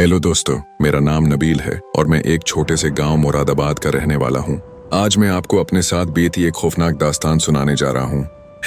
Hello दोस्तों, मेरा नाम नबील है और मैं एक छोटे से गांव मुरादाबाद का रहने वाला हूं। आज मैं आपको अपने साथ बीती एक खौफनाक दास्तान सुनाने जा रहा हूं।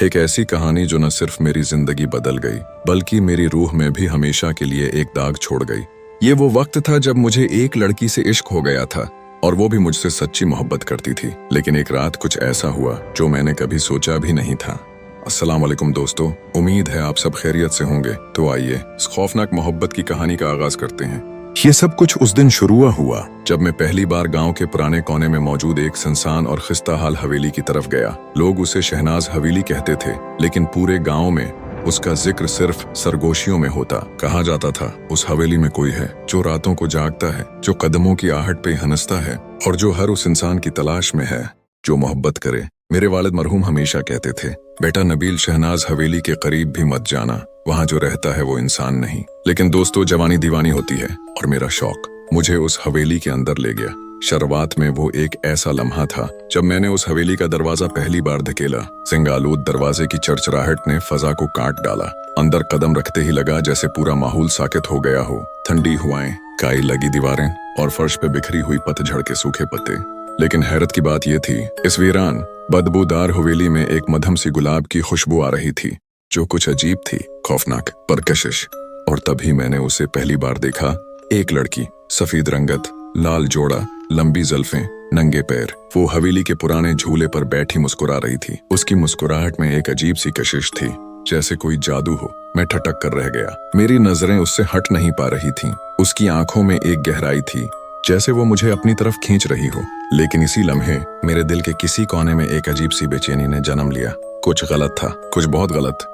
एक ऐसी कहानी जो न सिर्फ मेरी जिंदगी बदल गई बल्कि मेरी रूह में भी हमेशा के लिए एक दाग छोड़ गई। ये वो वक्त था जब मुझे एक लड़की से इश्क हो गया था और वो भी मुझसे सच्ची मोहब्बत करती थी। लेकिन एक रात कुछ ऐसा हुआ जो मैंने कभी सोचा भी नहीं था। अस्सलाम वालेकुम दोस्तों, उम्मीद है आप सब खैरियत से होंगे। तो आइए इस खौफनाक मोहब्बत की कहानी का आगाज करते हैं। ये सब कुछ उस दिन शुरू हुआ जब मैं पहली बार गांव के पुराने कोने में मौजूद एक सुनसान और खिस्ताहाल हवेली की तरफ गया। लोग उसे शहनाज हवेली कहते थे, लेकिन पूरे गांव में उसका जिक्र सिर्फ सरगोशियों में होता। कहा जाता था उस हवेली में कोई है जो रातों को जागता है, जो कदमों की आहट पे हंसता है और जो हर उस इंसान की तलाश में है जो मोहब्बत करे। मेरे वालिद मरहूम हमेशा कहते थे, बेटा नबील, शहनाज हवेली के करीब भी मत जाना, वहाँ जो रहता है वो इंसान नहीं। लेकिन दोस्तों, जवानी दीवानी होती है और मेरा शौक मुझे उस हवेली के अंदर ले गया। शुरुआत में वो एक ऐसा लम्हा था जब मैंने उस हवेली का दरवाजा पहली बार धकेला। सिंगालूद दरवाजे की चरचराहट ने फजा को काट डाला। अंदर कदम रखते ही लगा जैसे पूरा माहौल साकित हो गया हो। ठंडी हवाएं, काई लगी दीवारें और फर्श पे बिखरी हुई पतझड़ के सूखे पत्ते। लेकिन हैरत की बात यह थी, इस वीरान बदबूदार हवेली में एक मध्यम सी गुलाब की खुशबू आ रही थी जो कुछ अजीब थी, खौफनाक, परकशिश। और तभी मैंने उसे पहली बार देखा। एक लड़की, सफेद रंगत, लाल जोड़ा, लंबी जुल्फें, नंगे पैर, वो हवेली के पुराने झूले पर बैठी मुस्कुरा रही थी। उसकी मुस्कुराहट में एक अजीब सी कशिश थी, जैसे कोई जादू हो। मैं ठटक कर रह गया। मेरी नजरें उससे हट नहीं पा रही थीं। उसकी आंखों में एक गहराई थी, जैसे वो मुझे अपनी तरफ खींच रही हो। लेकिन इसी लम्हे मेरे दिल के किसी कोने में एक अजीब सी बेचैनी ने जन्म लिया। कुछ गलत था, कुछ बहुत गलत।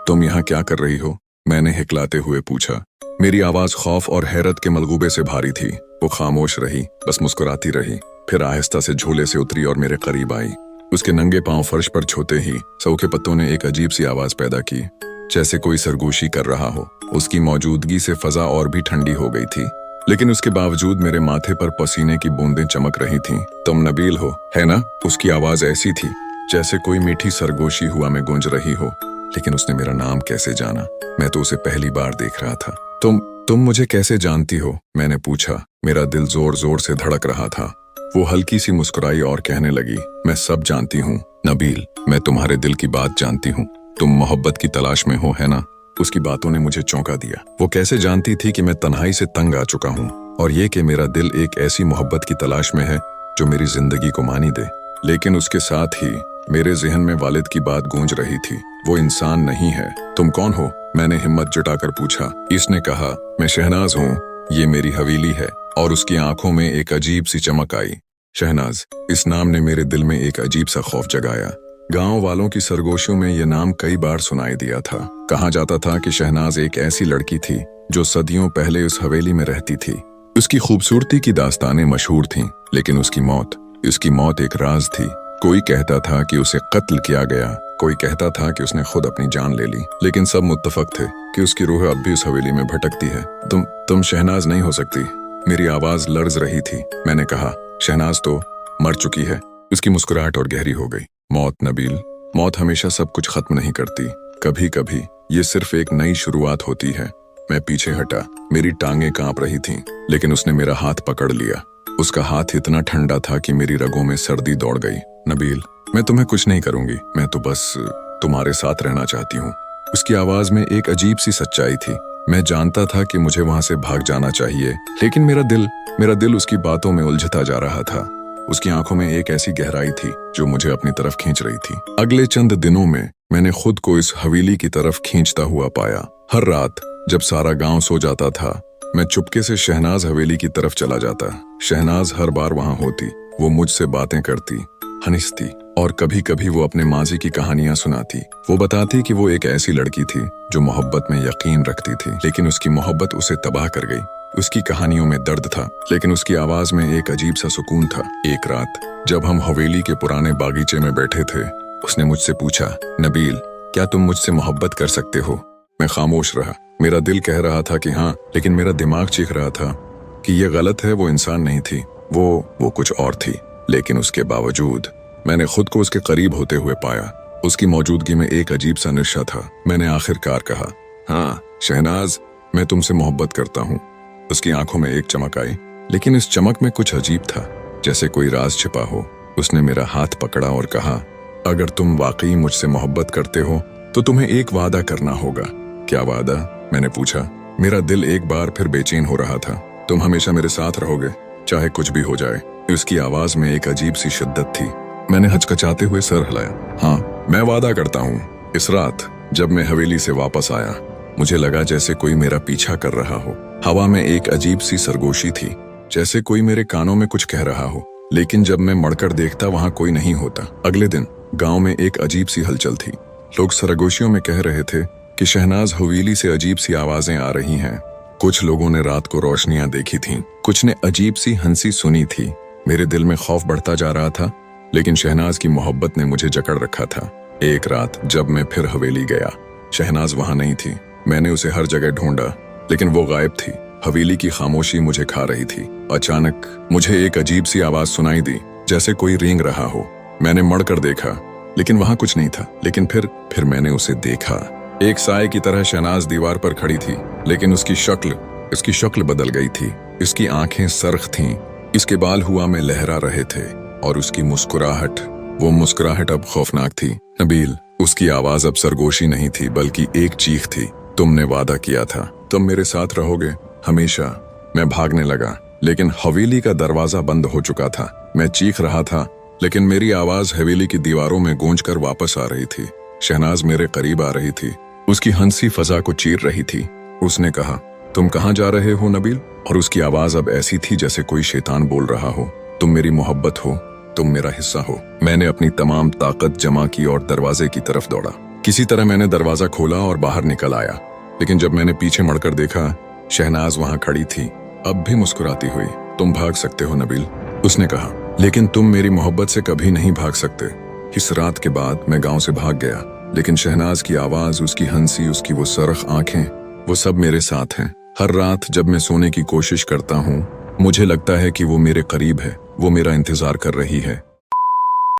तुम यहाँ क्या कर रही हो? मैंने हिकलाते हुए पूछा। मेरी आवाज खौफ और हैरत के मलगूबे से भारी थी। वो खामोश रही, बस मुस्कुराती रही। फिर आहिस्ता से झूले से उतरी और मेरे करीब आई। उसके नंगे पांव फर्श पर छूते ही सूखे पत्तों ने एक अजीब सी आवाज पैदा की, जैसे कोई सरगोशी कर रहा हो। उसकी मौजूदगी से फजा और भी ठंडी हो गई थी, लेकिन उसके बावजूद मेरे माथे पर पसीने की बूंदें चमक रही थीं। तुम नबील हो, है ना? उसकी आवाज ऐसी थी जैसे कोई मीठी सरगोशी हुआ में गूंज रही हो। लेकिन उसने मेरा नाम कैसे जाना? मैं तो उसे पहली बार देख रहा था। तुम मुझे कैसे जानती हो? मैंने पूछा। मेरा दिल जोर जोर से धड़क रहा था। वो हल्की सी मुस्कुराई और कहने लगी, मैं सब जानती हूँ नबील, मैं तुम्हारे दिल की बात जानती हूँ। तुम मोहब्बत की तलाश में हो, है ना? उसकी बातों ने मुझे चौंका दिया। वो कैसे जानती थी कि मैं तन्हाई से तंग आ चुका हूँ और ये कि मेरा दिल एक ऐसी मोहब्बत की तलाश में है जो मेरी जिंदगी को मानी दे। लेकिन उसके साथ ही मेरे जहन में वालिद की बात गूंज रही थी, वो इंसान नहीं है। तुम कौन हो? मैंने हिम्मत जुटाकर पूछा। इसने कहा, मैं शहनाज हूँ, ये मेरी हवेली है। और उसकी आंखों में एक अजीब सी चमक आई। शहनाज, इस नाम ने मेरे दिल में एक अजीब सा खौफ जगाया। गांव वालों की सरगोशियों में यह नाम कई बार सुनाई दिया था। कहा जाता था कि शहनाज एक ऐसी लड़की थी जो सदियों पहले उस हवेली में रहती थी। उसकी खूबसूरती की दास्तानें मशहूर थीं, लेकिन उसकी मौत एक राज थी। कोई कहता था कि उसे कत्ल किया गया, कोई कहता था कि उसने खुद अपनी जान ले ली, लेकिन सब मुत्तफक थे कि उसकी रूह अब भी उस हवेली में भटकती है। तुम शहनाज नहीं हो सकती। मेरी आवाज लर्ज रही थी। मैंने कहा, शहनाज तो मर चुकी है। उसकी मुस्कुराहट और गहरी हो गई। मौत नबील, मौत हमेशा सब कुछ खत्म नहीं करती। कभी कभी ये सिर्फ एक नई शुरुआत होती है। मैं पीछे हटा, मेरी टांगें कांप रही थीं, लेकिन उसने मेरा हाथ पकड़ लिया। उसका हाथ इतना ठंडा था कि मेरी रगों में सर्दी दौड़ गई। नबील, मैं तुम्हें कुछ नहीं करूंगी, मैं तो बस तुम्हारे साथ रहना चाहती हूँ। उसकी आवाज में एक अजीब सी सच्चाई थी। मैं जानता था कि मुझे वहां से भाग जाना चाहिए, लेकिन मेरा दिल उसकी बातों में उलझता जा रहा था। उसकी आंखों में एक ऐसी गहराई थी जो मुझे अपनी तरफ खींच रही थी। अगले चंद दिनों में मैंने खुद को इस हवेली की तरफ खींचता हुआ पाया। हर रात जब सारा गांव सो जाता था, मैं चुपके से शहनाज हवेली की तरफ चला जाता। शहनाज हर बार वहां होती। वो मुझसे बातें करती, हंसती और कभी कभी वो अपने माजी की कहानियां सुनाती। वो बताती कि वो एक ऐसी लड़की थी जो मोहब्बत में यकीन रखती थी, लेकिन उसकी मोहब्बत उसे तबाह कर गई। उसकी कहानियों में दर्द था, लेकिन उसकी आवाज में एक अजीब सा सुकून था। एक रात जब हम हवेली के पुराने बागीचे में बैठे थे, उसने मुझसे पूछा, नबील, क्या तुम मुझसे मोहब्बत कर सकते हो? मैं खामोश रहा। मेरा दिल कह रहा था कि हाँ, लेकिन मेरा दिमाग चीख रहा था कि यह गलत है। वो इंसान नहीं थी, वो कुछ और थी। लेकिन उसके बावजूद मैंने खुद को उसके करीब होते हुए पाया। उसकी मौजूदगी में एक अजीब सा नशा था। मैंने आखिरकार कहा, हाँ शहनाज, मैं तुमसे मोहब्बत करता हूँ। उसकी आंखों में एक चमक आई, लेकिन इस चमक में कुछ अजीब था, जैसे कोई राज छिपा हो। उसने मेरा हाथ पकड़ा और कहा, अगर तुम वाकई मुझसे मोहब्बत करते हो तो तुम्हें एक वादा करना होगा। क्या वादा? मैंने पूछा। मेरा दिल एक बार फिर बेचैन हो रहा था। तुम हमेशा मेरे साथ रहोगे, चाहे कुछ भी हो जाए। उसकी आवाज में एक अजीब सी शिद्दत थी। मैंने हचकचाते हुए सर हिलाया। हाँ, मैं वादा करता हूँ। इस रात जब मैं हवेली से वापस आया, मुझे लगा जैसे कोई मेरा पीछा कर रहा हो। हवा में एक अजीब सी सरगोशी थी, जैसे कोई मेरे कानों में कुछ कह रहा हो। लेकिन जब मैं मुड़कर देखता, वहां कोई नहीं होता। अगले दिन गांव में एक अजीब सी हलचल थी। लोग सरगोशियों में कह रहे थे कि शहनाज हवेली से अजीब सी आवाजें आ रही हैं। कुछ लोगों ने रात को रोशनियां देखी थीं, कुछ ने अजीब सी हंसी सुनी थी। मेरे दिल में खौफ बढ़ता जा रहा था, लेकिन शहनाज की मोहब्बत ने मुझे जकड़ रखा था। एक रात जब मैं फिर हवेली गया, शहनाज वहां नहीं थी। मैंने उसे हर जगह ढूंढा, लेकिन वो गायब थी। हवेली की खामोशी मुझे खा रही थी। अचानक मुझे एक अजीब सी आवाज सुनाई दी, जैसे कोई रेंग रहा हो। मैंने मुड़कर देखा, लेकिन वहां कुछ नहीं था। लेकिन फिर मैंने उसे देखा। एक साए की तरह शहनाज दीवार पर खड़ी थी, लेकिन उसकी शक्ल बदल गई थी। इसकी आंखें सरख थीं, इसके बाल हुआ में लहरा रहे थे, और उसकी वो मुस्कुराहट अब खौफनाक थी। नबील, उसकी आवाज अब सरगोशी नहीं थी, बल्कि एक चीख थी। तुमने वादा किया था, तुम मेरे साथ रहोगे हमेशा। मैं भागने लगा, लेकिन हवेली का दरवाजा बंद हो चुका था। मैं चीख रहा था, लेकिन मेरी आवाज हवेली की दीवारों में गूंजकर वापस आ रही थी। शहनाज मेरे करीब आ रही थी, उसकी हंसी फजा को चीर रही थी। उसने कहा, तुम कहाँ जा रहे हो नबील? और उसकी आवाज अब ऐसी थी जैसे कोई शैतान बोल रहा हो। तुम मेरी मोहब्बत हो, तुम मेरा हिस्सा हो। मैंने अपनी तमाम ताकत जमा की और दरवाजे की तरफ दौड़ा। किसी तरह मैंने दरवाजा खोला और बाहर निकल आया, लेकिन जब मैंने पीछे मुड़कर देखा, शहनाज वहां खड़ी थी, अब भी मुस्कुराती हुई। तुम भाग सकते हो नबील, उसने कहा, लेकिन तुम मेरी मोहब्बत से कभी नहीं भाग सकते। इस रात के बाद मैं गांव से भाग गया, लेकिन शहनाज की आवाज, उसकी हंसी, उसकी वो सरख आंखें, वो सब मेरे साथ हैं। हर रात जब मैं सोने की कोशिश करता हूँ, मुझे लगता है कि वो मेरे करीब है, वो मेरा इंतजार कर रही है।